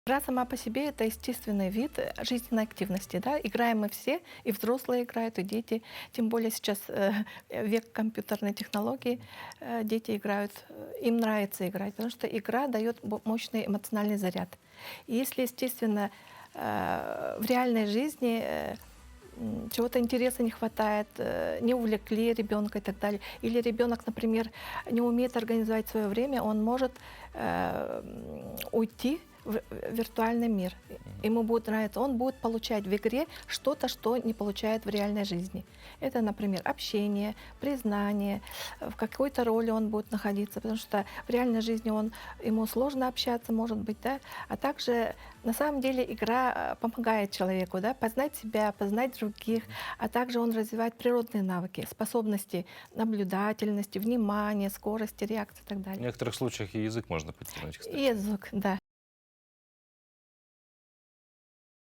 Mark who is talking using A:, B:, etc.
A: Игра сама по себе — это естественный вид жизненной активности. Да? Играем мы все, и взрослые играют, и дети. Тем более сейчас век компьютерной технологии. Дети играют, им нравится играть, потому что игра дает мощный эмоциональный заряд. И если, естественно, в реальной жизни чего-то интереса не хватает, не увлекли ребенка и так далее. Или ребенок, например, не умеет организовать свое время, он может уйти в виртуальный мир. Ему будет нравиться, он будет получать в игре что-то, что не получает в реальной жизни. Это, например, общение, признание, в какой-то роли он будет находиться, потому что в реальной жизни ему сложно общаться, может быть, да, а также на самом деле игра помогает человеку, да, познать себя, познать других, а также он развивает природные навыки, способности наблюдательности, внимания, скорости, реакции и так
B: В
A: далее.
B: некоторых случаях и язык можно подтянуть, кстати.
A: И язык, да.